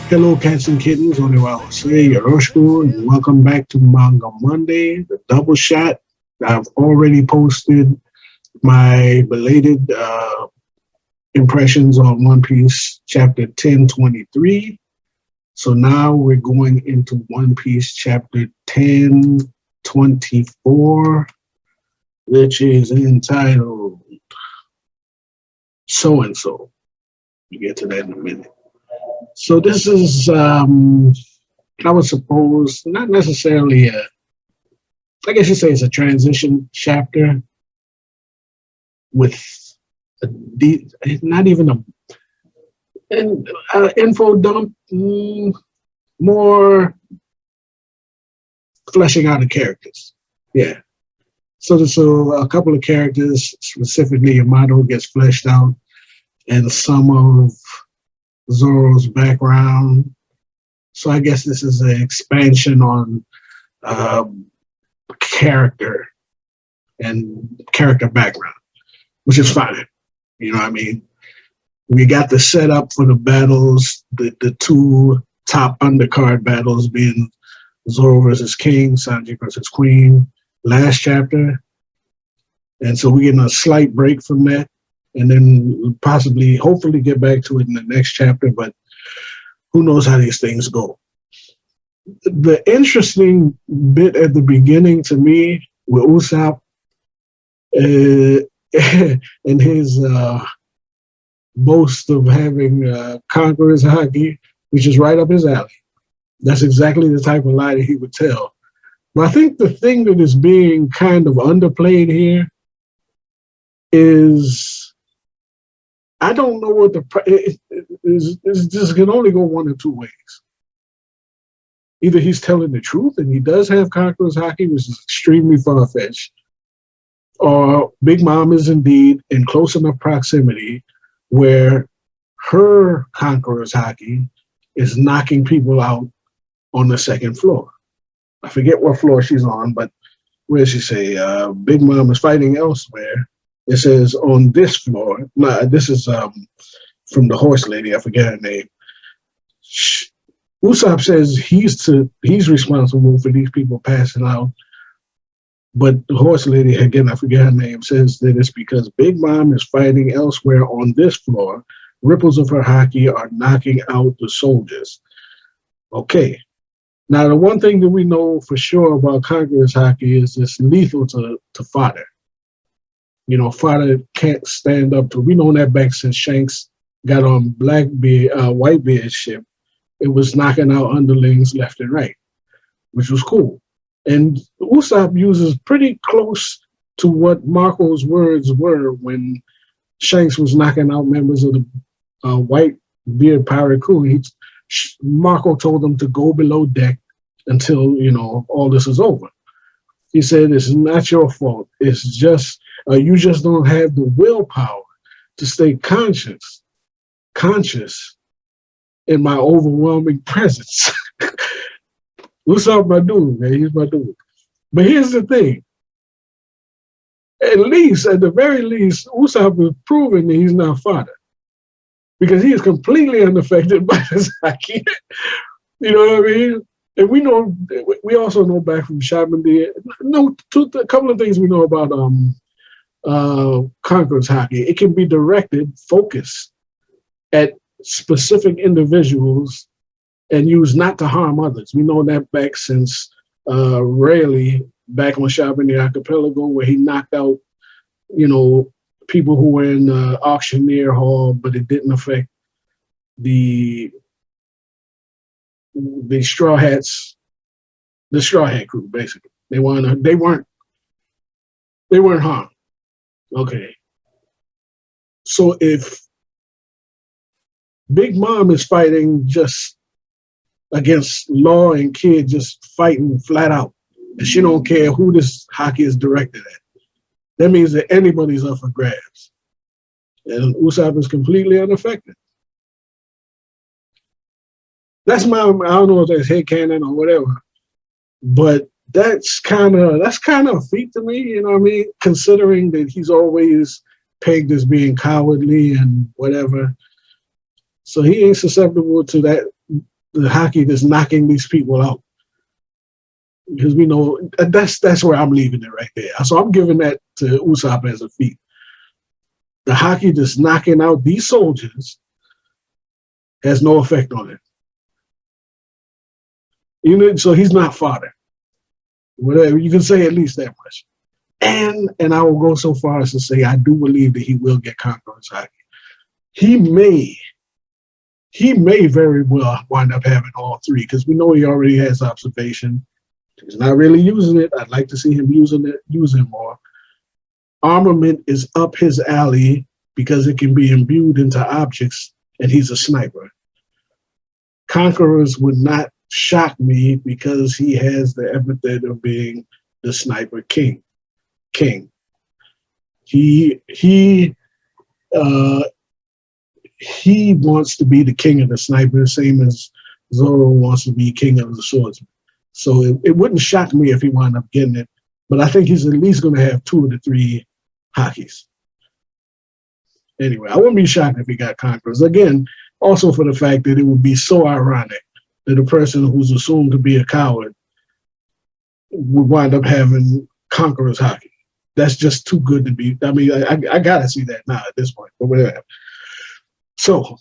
Hello, cats and kittens. Oniwa Jose Yoroshiku, and welcome back to Manga Monday, the double shot. I've already posted my belated impressions on One Piece chapter 1023. So now we're going into One Piece chapter 1024, which is entitled So and So. We'll get to that in a minute. So this is, I would suppose, not necessarily I guess you say it's a transition chapter with a not even an info dump, more fleshing out the characters. Yeah. So a couple of characters, specifically Yamato, gets fleshed out, and some of Zoro's background. So I guess this is an expansion on character and character background, which is fine. You know what I mean? We got the setup for the battles, the two top undercard battles being Zoro versus King, Sanji versus Queen, last chapter. And so we're getting a slight break from that. And then possibly, hopefully get back to it in the next chapter, but who knows how these things go. The interesting bit at the beginning to me with Usopp and his boast of having conqueror's haki, which is right up his alley. That's exactly the type of lie that he would tell. But I think the thing that is being kind of underplayed here is I don't know what this can only go one of two ways. Either he's telling the truth and he does have conqueror's haki, which is extremely far-fetched, or Big Mom is indeed in close enough proximity where her conqueror's haki is knocking people out on the second floor. I forget what floor she's on, but where does she say? Big Mom is fighting elsewhere. It says on this floor. No, this is from the horse lady. I forget her name. Usopp says he's responsible for these people passing out. But the horse lady, again, I forget her name, says that it's because Big Mom is fighting elsewhere on this floor. Ripples of her haki are knocking out the soldiers. Okay. Now, the one thing that we know for sure about Conqueror's haki is it's lethal to fodder. You know, fodder can't stand up to. We know that back since Shanks got on Whitebeard's ship. It was knocking out underlings left and right, which was cool. And Usopp uses pretty close to what Marco's words were when Shanks was knocking out members of the Whitebeard pirate crew. Marco told them to go below deck until, all this is over. He said, it's not your fault. It's just, you just don't have the willpower to stay conscious in my overwhelming presence. Usopp, my dude, man. He's my dude. But here's the thing. At the very least, Usopp is proving that he's not fodder. Because he is completely unaffected by this haki. You know what I mean? And we also know back from Shaman D. A couple of things we know about Conqueror's haki. It can be directed, focused at specific individuals and used not to harm others. We know that back since Rayleigh, back on Shaman the Archipelago, where he knocked out, people who were in the auctioneer hall, but it didn't affect the straw hats, the straw hat crew, basically. They weren't harmed. Okay. So if Big Mom is fighting just against Law and Kid, just fighting flat out, and she don't care who this haki is directed at, that means that anybody's up for grabs. And Usopp is completely unaffected. That's I don't know if that's headcanon or whatever, but that's kind of a feat to me, you know what I mean? Considering that he's always pegged as being cowardly and whatever. So he ain't susceptible to that the hockey that's knocking these people out. Because we know that's where I'm leaving it right there. So I'm giving that to Usopp as a feat. The hockey that's knocking out these soldiers has no effect on it. So he's not fodder. Whatever, you can say at least that much. And I will go so far as to say I do believe that he will get Conqueror's hockey. He may very well wind up having all three because we know he already has observation. He's not really using it. I'd like to see him using it more. Armament is up his alley because it can be imbued into objects, and he's a sniper. Conquerors would not shock me because he has the epithet of being the sniper king. He wants to be the king of the sniper, same as Zoro wants to be king of the swordsman. So it wouldn't shock me if he wound up getting it, but I think he's at least going to have 2 of the 3 hockeys. Anyway, I wouldn't be shocked if he got Conquerors. Again, also for the fact that it would be so ironic that a person who's assumed to be a coward would wind up having Conquerors hockey. That's just too good to be. I mean, I got to see that now at this point, but whatever. So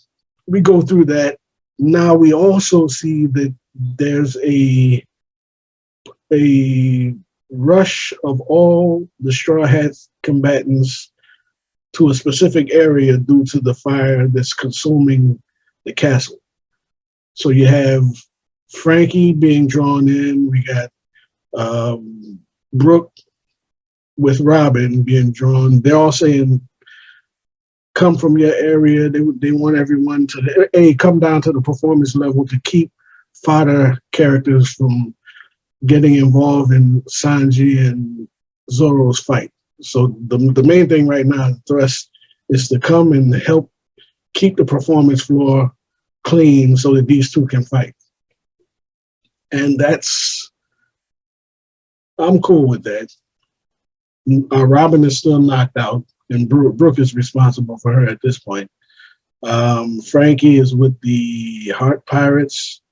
we go through that. Now we also see that there's a rush of all the Straw Hats combatants to a specific area due to the fire that's consuming the castle. So you have Frankie being drawn in. We got Brooke with Robin being drawn. They're all saying, come from your area. They want everyone to come down to the performance level to keep fodder characters from getting involved in Sanji and Zoro's fight. So the main thing right now, the thrust, is to come and help keep the performance floor clean so that these two can fight. And I'm cool with that. Robin is still knocked out, and Brooke is responsible for her at this point. Frankie is with the Heart Pirates,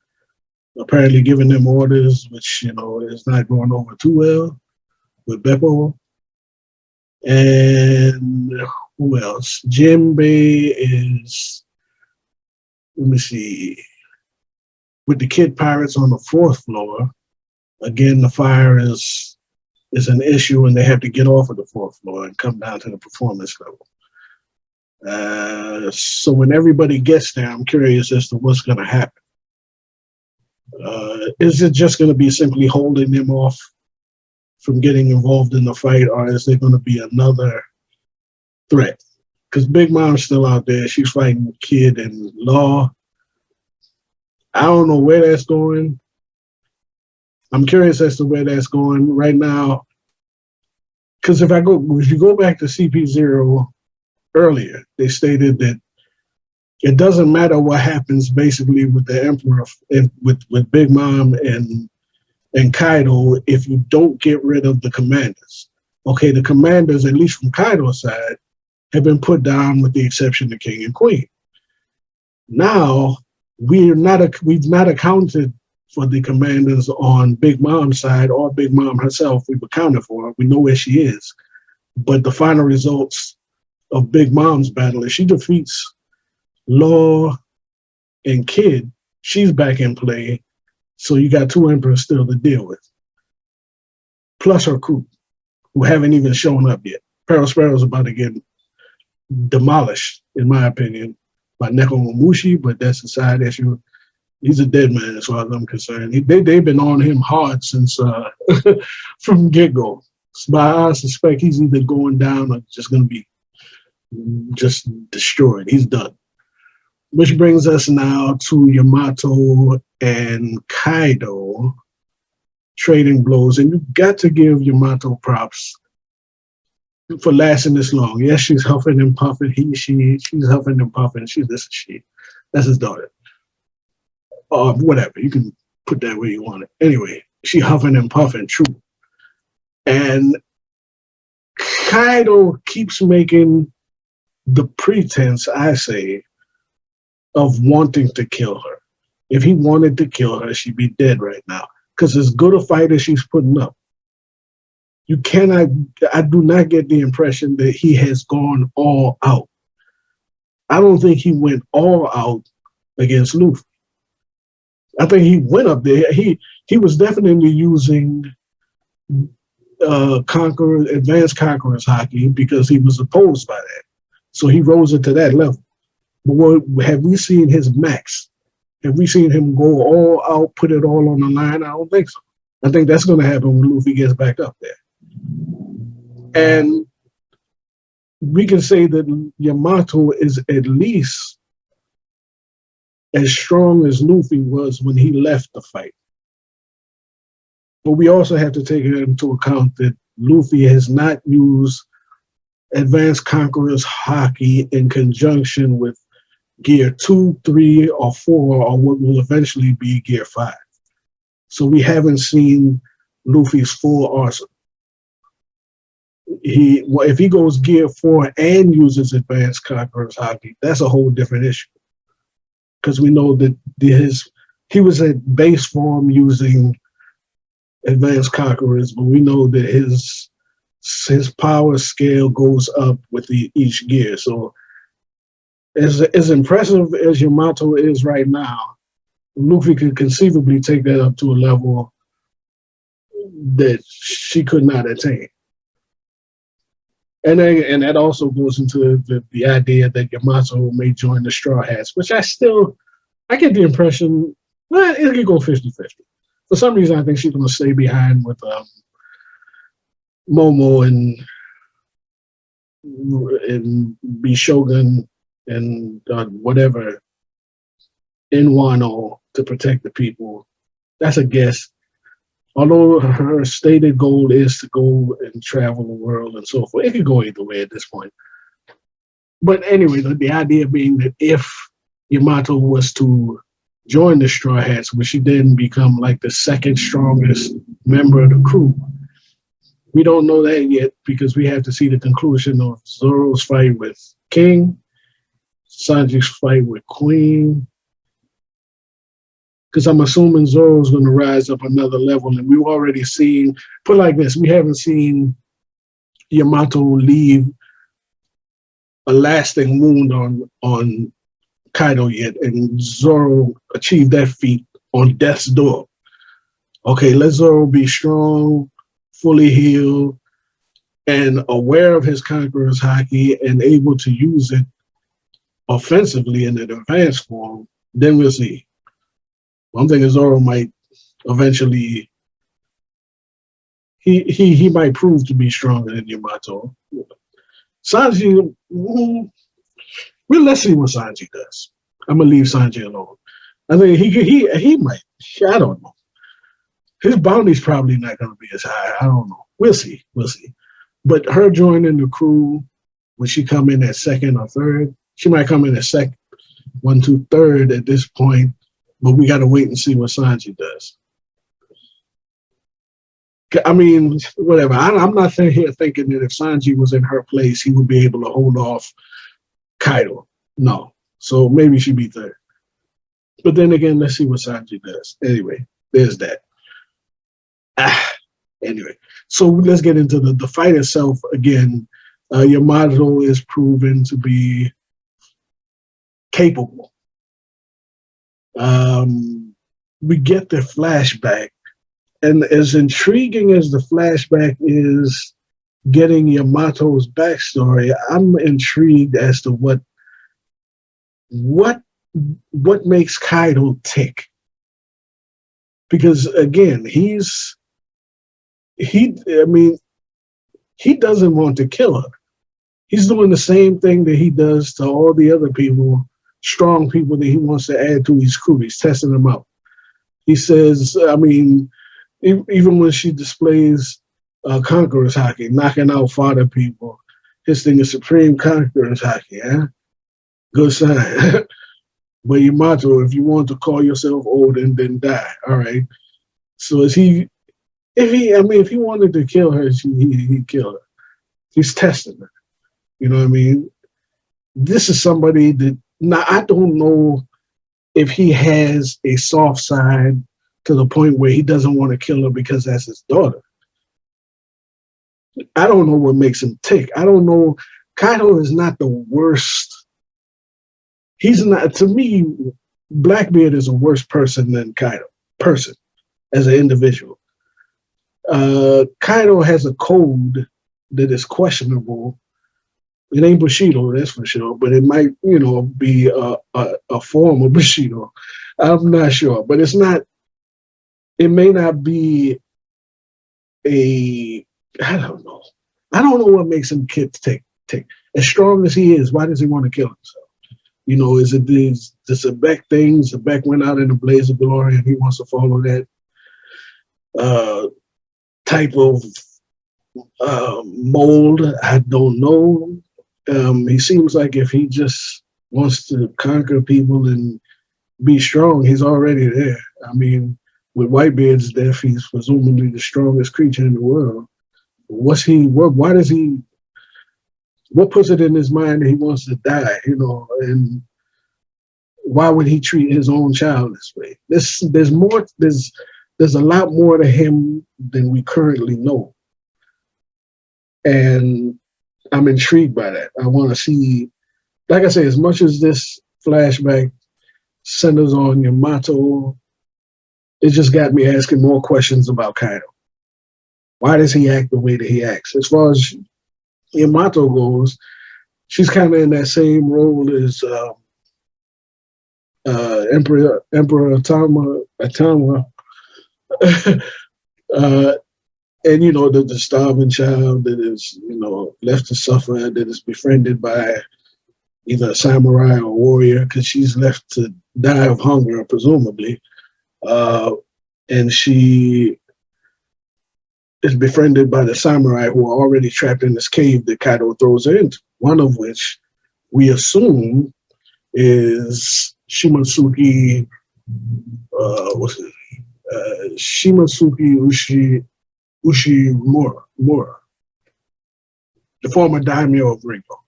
apparently giving them orders, which, is not going over too well with Beppo. And who else? Jinbei is, let me see, with the Kid Pirates on the 4th floor. Again, the fire is an issue, and they have to get off of the 4th floor and come down to the performance level. So when everybody gets there, I'm curious as to what's going to happen. Is it just going to be simply holding them off from getting involved in the fight, or is there going to be another threat? Because Big Mom's still out there. She's fighting Kid and Law. I don't know where that's going. I'm curious as to where that's going right now. Because if you go back to CP0 earlier, they stated that it doesn't matter what happens basically with the Emperor, with Big Mom and Kaido, if you don't get rid of the commanders. Okay, the commanders, at least from Kaido's side, have been put down with the exception of King and Queen. Now, we've not accounted for the commanders on Big Mom's side or Big Mom herself. We've accounted for her. We know where she is. But the final results of Big Mom's battle, if she defeats Law and Kid, she's back in play. So you got 2 emperors still to deal with. Plus her crew, who haven't even shown up yet. Pearl Sparrow's about to get demolished, in my opinion, by Nekomamushi, but that's a side issue. He's a dead man as far as I'm concerned. They've been on him hard since from get-go. So I suspect he's either going down or just going to be just destroyed. He's done. Which brings us now to Yamato and Kaido trading blows. And you've got to give Yamato props for lasting this long. Yes, she's huffing and puffing. She's huffing and puffing. That's his daughter. Or whatever. You can put that where you want it. Anyway, she huffing and puffing, true. And Kaido keeps making the pretense, I say, of wanting to kill her. If he wanted to kill her, she'd be dead right now. Because as good a fight as she's putting up, you cannot, I do not get the impression that he has gone all out. I don't think he went all out against Luffy. I think he went up there. He was definitely using advanced conquerors hockey because he was opposed by that. So he rose it to that level. But have we seen his max? Have we seen him go all out, put it all on the line? I don't think so. I think that's going to happen when Luffy gets back up there. And we can say that Yamato is at least as strong as Luffy was when he left the fight. But we also have to take into account that Luffy has not used Advanced Conqueror's Haki in conjunction with Gear 2, 3, or 4, or what will eventually be Gear 5. So we haven't seen Luffy's full arsenal. If he goes Gear 4 and uses Advanced Conqueror's Haki, that's a whole different issue. Because we know that he was at base form using Advanced Conquerors, but we know that his power scale goes up with each gear. So as impressive as Yamato is right now, Luffy could conceivably take that up to a level that she could not attain. And that also goes into the idea that Yamato may join the Straw Hats, which I get the impression, well, it could go 50-50. For some reason, I think she's going to stay behind with Momo and be Shogun and whatever in Wano to protect the people. That's a guess. Although her stated goal is to go and travel the world and so forth. It could go either way at this point. But anyway, the idea being that if Yamato was to join the Straw Hats, would she then become like the second strongest member of the crew? We don't know that yet because we have to see the conclusion of Zoro's fight with King, Sanji's fight with Queen. Because I'm assuming Zoro's going to rise up another level, and we've already seen, put like this, we haven't seen Yamato leave a lasting wound on Kaido yet, and Zoro achieved that feat on death's door. Okay, let Zoro be strong, fully healed, and aware of his Conqueror's Haki and able to use it offensively in an advanced form, then we'll see. I'm thinking Zoro might eventually, he might prove to be stronger than Yamato. Sanji, well, let's see what Sanji does. I'm gonna leave Sanji alone. I think he might. I don't know. His bounty's probably not gonna be as high. I don't know. We'll see. But her joining the crew, when she come in at second or third, she might come in at second, 1, 2, third at this point. But we got to wait and see what Sanji does. I mean, whatever. I'm not here thinking that if Sanji was in her place, he would be able to hold off Kaido. No. So maybe she'd be third. But then again, let's see what Sanji does. Anyway, there's that. Anyway, so let's get into the fight itself. Again, Yamato is proven to be capable. We get the flashback, and as intriguing as the flashback is getting Yamato's backstory, I'm intrigued as to what makes Kaido tick. Because again, he doesn't want to kill her. He's doing the same thing that he does to all the other people, strong people that he wants to add to his crew. He's testing them out. He says, even when she displays Conqueror's Haki, knocking out fodder people, his thing is Supreme Conqueror's Haki. Eh? Good sign. But Yamato, if you want to call yourself Odin, then die. All right. So if he wanted to kill her, he'd kill her. He's testing her. You know what I mean? This is somebody that, now I don't know if he has a soft side to the point where he doesn't want to kill her because that's his daughter. I don't know what makes him tick. I don't know. Kaido is not the worst. He's not, to me, Blackbeard is a worse person than Kaido, person, as an individual. Kaido has a code that is questionable. It ain't Bushido, that's for sure, but it might, be a form of Bushido. I'm not sure, but it's not, it may not be I don't know. I don't know what makes him take. As strong as he is, why does he want to kill himself? Is it this Zebek thing? Zebek went out in a blaze of glory and he wants to follow that type of mold. I don't know. He seems like if he just wants to conquer people and be strong, he's already there. I mean, with Whitebeard's death, he's presumably the strongest creature in the world. Why does he, what puts it in his mind that he wants to die, and why would he treat his own child this way? There's a lot more to him than we currently know. And I'm intrigued by that. I want to see, like I say, as much as this flashback centers on Yamato, it just got me asking more questions about Kaido. Why does he act the way that he acts? As far as Yamato goes, she's kind of in that same role as Emperor Atama. And the starving child that is left to suffer, that is befriended by either a samurai or warrior, because she's left to die of hunger, presumably, and she is befriended by the samurai who are already trapped in this cave that Kaido throws her into. One of which we assume is Shimotsuki. Shimotsuki Ushimura, the former daimyo of Ringo.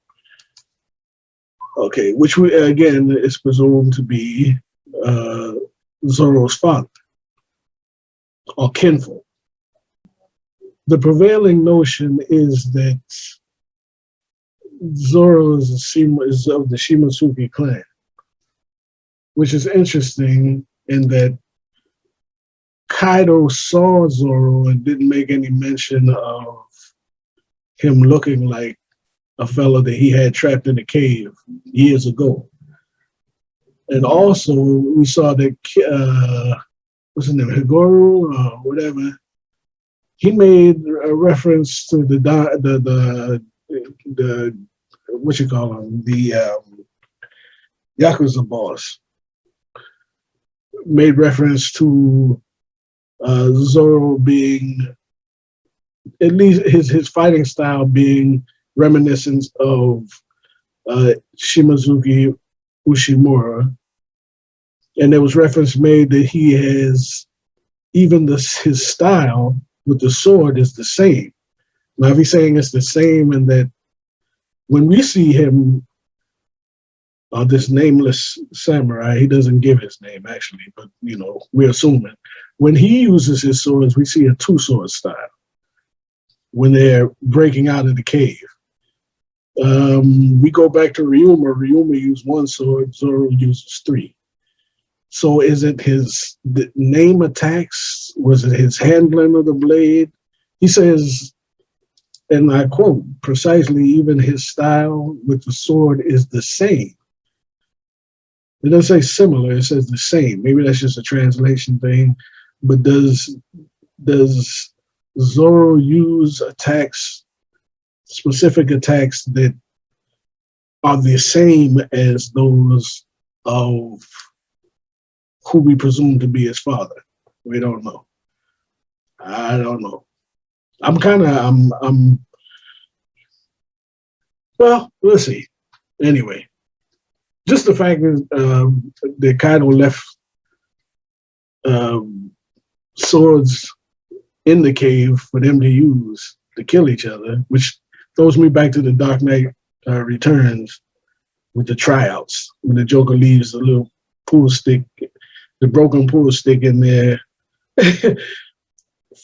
Okay, which again is presumed to be Zoro's father or kinfolk. The prevailing notion is that Zoro is of the Shimotsuki clan, which is interesting in that Kaido saw Zoro and didn't make any mention of him looking like a fellow that he had trapped in a cave years ago. And also, we saw that, what's his name, Higoro or whatever, he made a reference to the what you call him, the Yakuza boss. Made reference to Zoro being, at least his fighting style being reminiscent of Shimotsuki Ushimura. And there was reference made that he has, even his style with the sword is the same. Now, if he's saying it's the same, and that when we see him, this nameless samurai, he doesn't give his name actually, but we're assuming. When he uses his swords, we see a two-sword style when they're breaking out of the cave. We go back to Ryuma. Ryuma used one sword, Zoro uses three. So is it the name attacks? Was it his handling of the blade? He says, and I quote, precisely, even his style with the sword is the same. It doesn't say similar, it says the same. Maybe that's just a translation thing. But does Zoro use specific attacks that are the same as those of who we presume to be his father? We don't know. I don't know. Well, we'll see. Anyway, just the fact that Kaido left swords in the cave for them to use to kill each other, which throws me back to the Dark Knight Returns with the tryouts, when the Joker leaves the little pool stick, the broken pool stick in there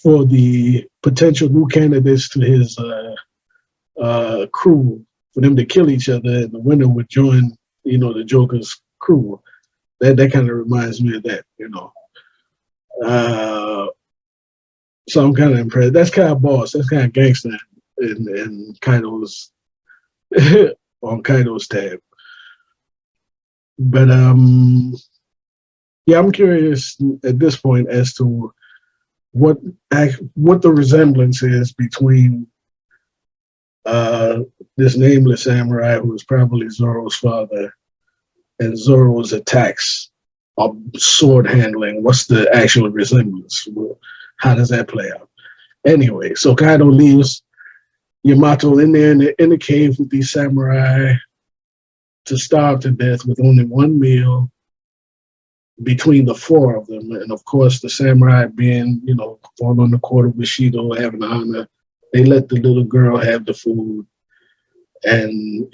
for the potential new candidates to his crew, for them to kill each other, and the winner would join, the Joker's crew. That kind of reminds me of that, So I'm kind of impressed. That's kind of boss. That's kind of gangster in Kaido's on Kaido's tab. But yeah, I'm curious at this point as to what the resemblance is between this nameless samurai who is probably Zoro's father and Zoro's attacks of sword handling. What's the actual resemblance? How does that play out? Anyway, so Kaido leaves Yamato in there in the cave with these samurai to starve to death with only one meal between the four of them. And of course, the samurai being, fall on the court of Bushido, having honor, they let the little girl have the food and,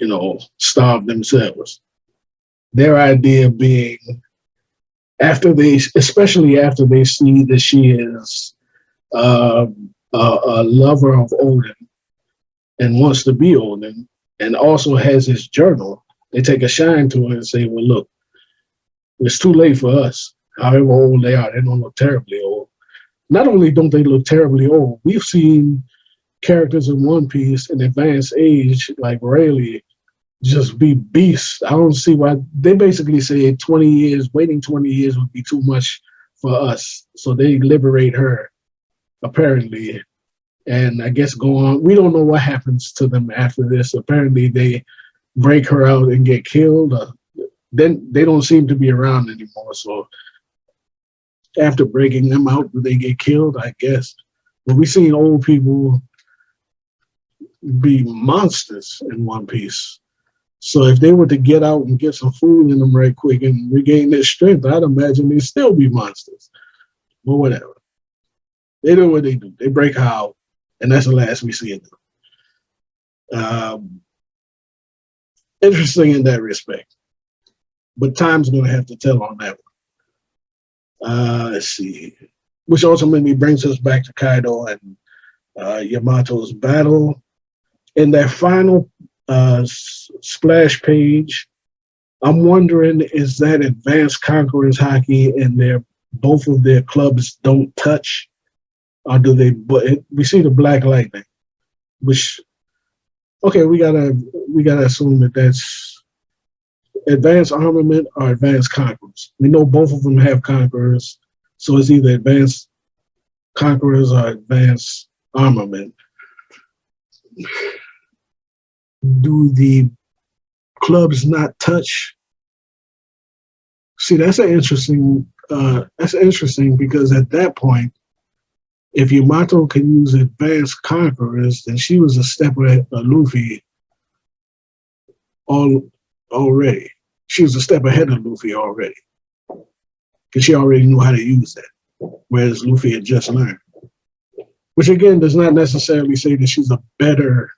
starve themselves. Their idea being, especially after they see that she is a lover of Odin and wants to be Odin, and also has his journal, they take a shine to her and say, well, look, it's too late for us. However old they are, they don't look terribly old. Not only don't they look terribly old, we've seen characters in One Piece in advanced age, like Rayleigh, just be beasts. I don't see why. They basically say 20 years, waiting 20 years would be too much for us. So they liberate her, apparently, and I guess go on. We don't know what happens to them after this. Apparently they break her out and get killed. Then they don't seem to be around anymore. So after breaking them out, do they get killed? I guess. But we've seen old people be monsters in One Piece. So if they were to get out and get some food in them right quick and regain their strength, I'd imagine they'd still be monsters. But whatever. They do what they do. They break her out, and that's the last we see of them. Interesting in that respect. But time's going to have to tell on that one. Let's see. Which ultimately brings us back to Kaido and Yamato's battle. In that final splash page, I'm wondering, is that Advanced Conquerors Hockey and both of their clubs don't touch? Or do they? But we see the Black Lightning, which, okay, we gotta assume that that's Advanced Armament or Advanced Conquerors. We know both of them have Conquerors, so it's either Advanced Conquerors or Advanced Armament. Do the clubs not touch? See, that's interesting because at that point, if Yamato can use Advanced Conquerors, then she was a step ahead of Luffy already. She was a step ahead of Luffy already because she already knew how to use that, whereas Luffy had just learned. Which again does not necessarily say that she's a better.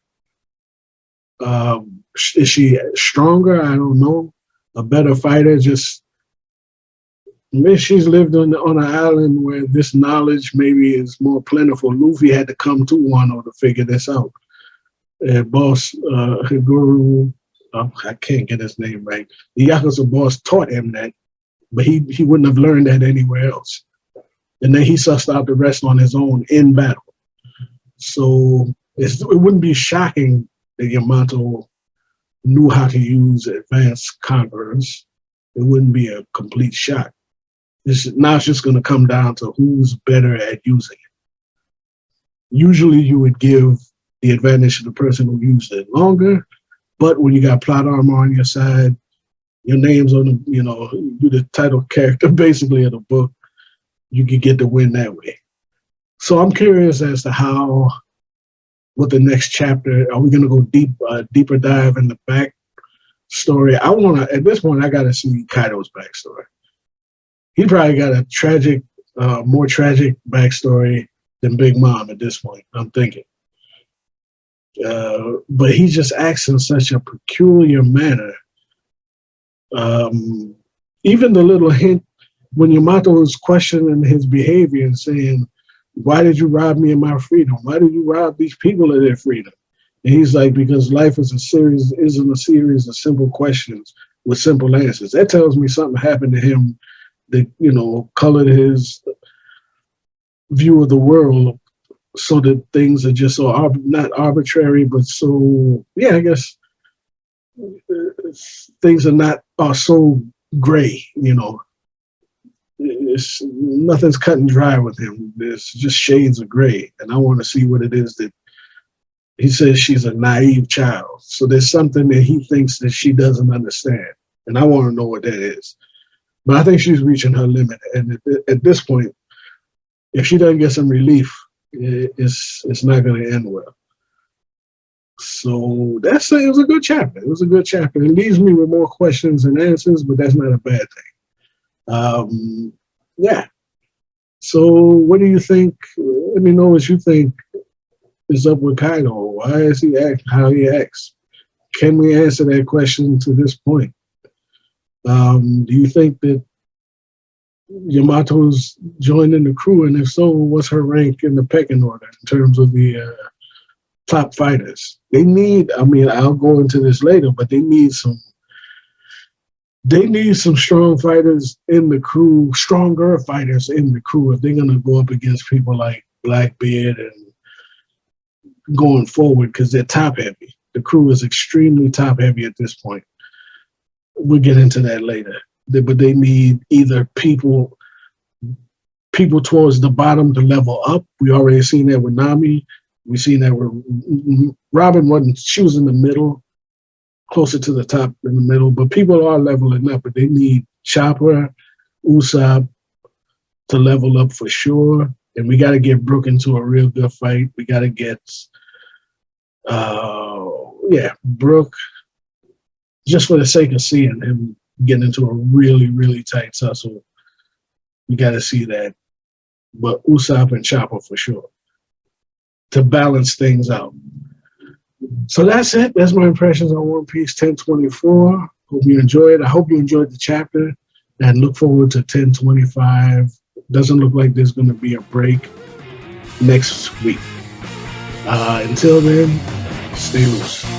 Is she stronger? I don't know. A better fighter? Just maybe she's lived on an island where this knowledge maybe is more plentiful. Luffy had to come to Wano to figure this out. Boss Higuru, I can't get his name right. The Yakuza boss taught him that, but he wouldn't have learned that anywhere else. And then he sussed out the rest on his own in battle. So it wouldn't be shocking that Yamato knew how to use Advanced Conquerors. It wouldn't be a complete shock. Now it's just going to come down to who's better at using it. Usually you would give the advantage to the person who used it longer, but when you got plot armor on your side, your name's on the, you're the title character basically of the book, you could get the win that way. So I'm curious as to what the next chapter, are we going to go deeper dive in the back story? At this point, I got to see Kaido's backstory. He probably got a more tragic backstory than Big Mom at this point, I'm thinking. But he just acts in such a peculiar manner. even the little hint when Yamato is questioning his behavior and saying, "Why did you rob me of my freedom? Why did you rob these people of their freedom?" And he's like, "Because life isn't a series of simple questions with simple answers." That tells me something happened to him that, colored his view of the world so that things are just so not arbitrary, but so, yeah, I guess things are so gray. Nothing's cut and dry with him. There's just shades of gray, and I want to see what it is that he says she's a naive child. So there's something that he thinks that she doesn't understand, and I want to know what that is. But I think she's reaching her limit, and at this point, if she doesn't get some relief, it's not going to end well. So it was a good chapter. It was a good chapter. It leaves me with more questions and answers, but that's not a bad thing. Yeah. So what do you think? Let me know what you think is up with Kaido. Why is he acting how he acts? Can we answer that question to this point? Do you think that Yamato's joining the crew, and if so, what's her rank in the pecking order in terms of the top fighters? I'll go into this later, but they need some strong fighters in the crew, stronger fighters in the crew if they're going to go up against people like Blackbeard and going forward, because they're top heavy. The crew is extremely top heavy at this point. We'll get into that later. But they need either people towards the bottom to level up. We already seen that with Nami. We've seen that with Robin. She was in the middle, closer to the top in the middle, but people are leveling up, but they need Chopper, Usopp to level up for sure. And we got to get Brook into a real good fight. We got to get, Brook, just for the sake of seeing him get into a really, really tight tussle. We got to see that. But Usopp and Chopper for sure to balance things out. So that's it. That's my impressions on One Piece 1024. Hope you enjoyed it. I hope you enjoyed the chapter and look forward to 1025. Doesn't look like there's going to be a break next week. Until then, stay loose.